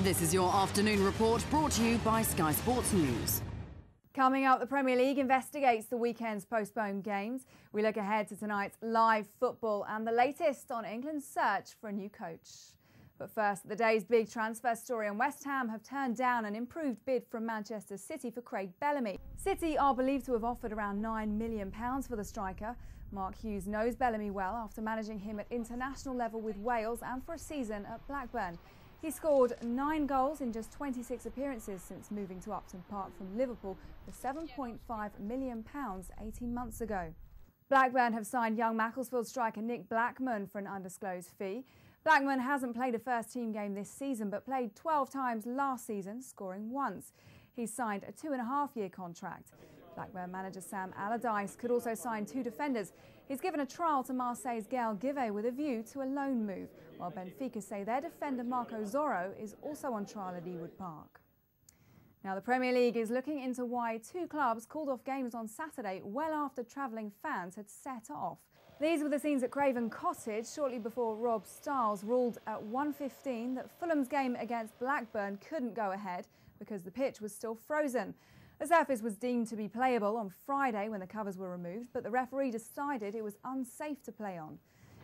This is your afternoon report brought to you by Sky Sports News. Coming up, the Premier League investigates the weekend's postponed games. We look ahead to tonight's live football and the latest on England's search for a new coach. But first, the day's big transfer story, and West Ham have turned down an improved bid from Manchester City for Craig Bellamy. City are believed to have offered around £9 million for the striker. Mark Hughes knows Bellamy well after managing him at international level with Wales and for a season at Blackburn. He scored 9 goals in just 26 appearances since moving to Upton Park from Liverpool for £7.5 million 18 months ago. Blackburn have signed young Macclesfield striker Nick Blackman for an undisclosed fee. Blackman hasn't played a first-team game this season but played 12 times last season, scoring once. He's signed a 2.5-year contract. Blackburn manager Sam Allardyce could also sign 2 defenders. He's given a trial to Marseille's Gaël Givet with a view to a loan move, while Benfica say their defender Marco Zorro is also on trial at Ewood Park. Now, the Premier League is looking into why 2 clubs called off games on Saturday well after travelling fans had set off. These were the scenes at Craven Cottage shortly before Rob Stiles ruled at 1:15 that Fulham's game against Blackburn couldn't go ahead because the pitch was still frozen. The surface was deemed to be playable on Friday when the covers were removed, but the referee decided it was unsafe to play on.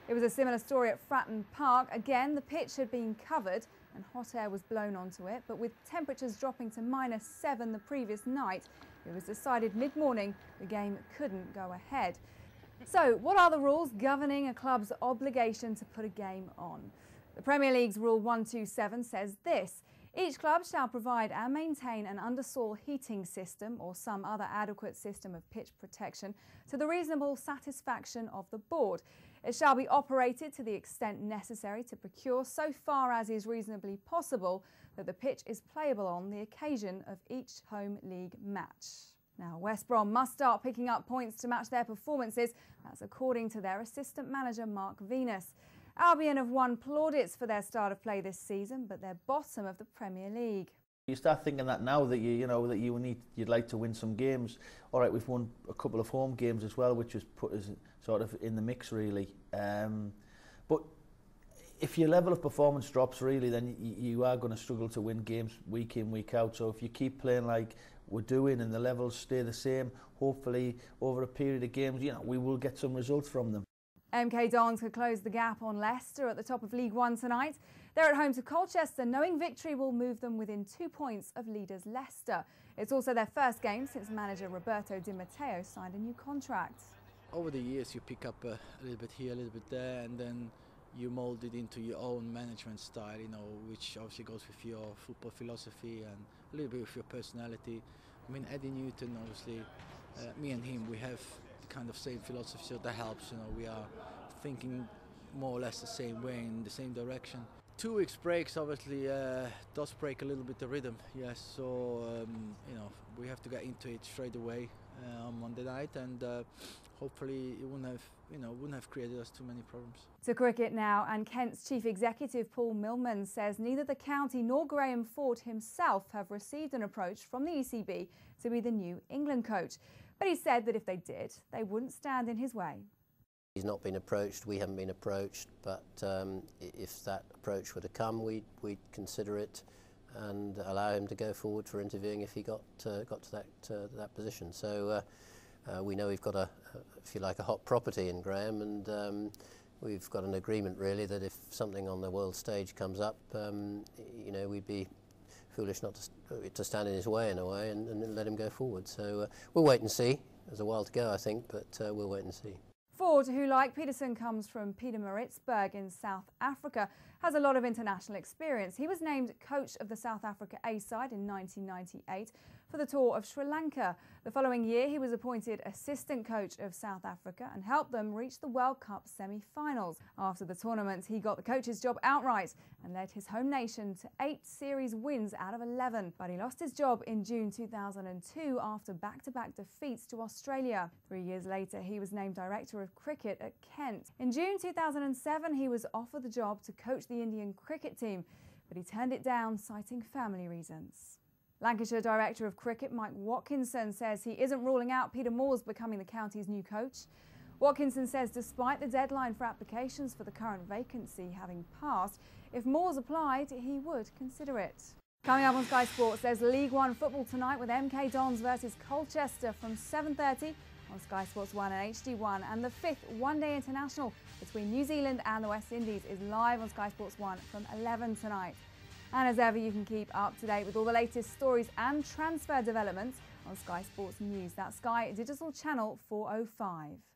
It was a similar story at Fratton Park. Again, the pitch had been covered and hot air was blown onto it, but with temperatures dropping to -7 the previous night, it was decided mid-morning the game couldn't go ahead. So, what are the rules governing a club's obligation to put a game on? The Premier League's Rule 127 says this: each club shall provide and maintain an undersoil heating system or some other adequate system of pitch protection to the reasonable satisfaction of the board. It shall be operated to the extent necessary to procure, so far as is reasonably possible, that the pitch is playable on the occasion of each home league match. Now, West Brom must start picking up points to match their performances. That's according to their assistant manager, Mark Venus. Albion have won plaudits for their start of play this season, but they're bottom of the Premier League. You start thinking that now that you'd like to win some games. All right, we've won a couple of home games as well, which has put us sort of in the mix really. But if your level of performance drops really, then you are going to struggle to win games week in, week out. So if you keep playing like we're doing and the levels stay the same, hopefully over a period of games, we will get some results from them. MK Dons could close the gap on Leicester at the top of League One tonight. They're at home to Colchester, knowing victory will move them within 2 points of leaders Leicester. It's also their first game since manager Roberto Di Matteo signed a new contract. Over the years you pick up a little bit here, a little bit there, and then you mold it into your own management style, which obviously goes with your football philosophy and a little bit with your personality. I mean, Eddie Newton, obviously, me and him, we have kind of same philosophy, so that helps. We are thinking more or less the same way, in the same direction. 2 weeks breaks obviously does break a little bit the rhythm, yes. So we have to get into it straight away on Monday night, and hopefully it wouldn't have created us too many problems. To cricket now, and Kent's chief executive Paul Millman says neither the county nor Graham Ford himself have received an approach from the ECB to be the new England coach. But he said that if they did, they wouldn't stand in his way. He's not been approached, we haven't been approached, but if that approach were to come, we'd consider it and allow him to go forward for interviewing if he got to that position. So we know we've got if you like, a hot property in Graham, and we've got an agreement really that if something on the world stage comes up, we'd be foolish not to stand in his way in a way and let him go forward. So we'll wait and see. There's a while to go, I think, but we'll wait and see. Ford, who like Peterson comes from Pietermaritzburg in South Africa, has a lot of international experience. He was named coach of the South Africa A side in 1998 for the tour of Sri Lanka. The following year he was appointed assistant coach of South Africa and helped them reach the World Cup semi-finals. After the tournament he got the coach's job outright and led his home nation to 8 series wins out of 11. But he lost his job in June 2002 after back-to-back defeats to Australia. 3 years later he was named director of cricket at Kent. In June 2007 he was offered the job to coach the Indian cricket team, but he turned it down citing family reasons. Lancashire Director of Cricket Mike Watkinson says he isn't ruling out Peter Moores becoming the county's new coach. Watkinson says despite the deadline for applications for the current vacancy having passed, if Moores applied, he would consider it. Coming up on Sky Sports, there's League One football tonight with MK Dons versus Colchester from 7:30 on Sky Sports 1 and HD1, and the 5th one-day international between New Zealand and the West Indies is live on Sky Sports 1 from 11 tonight. And as ever, you can keep up to date with all the latest stories and transfer developments on Sky Sports News. That's Sky Digital Channel 405.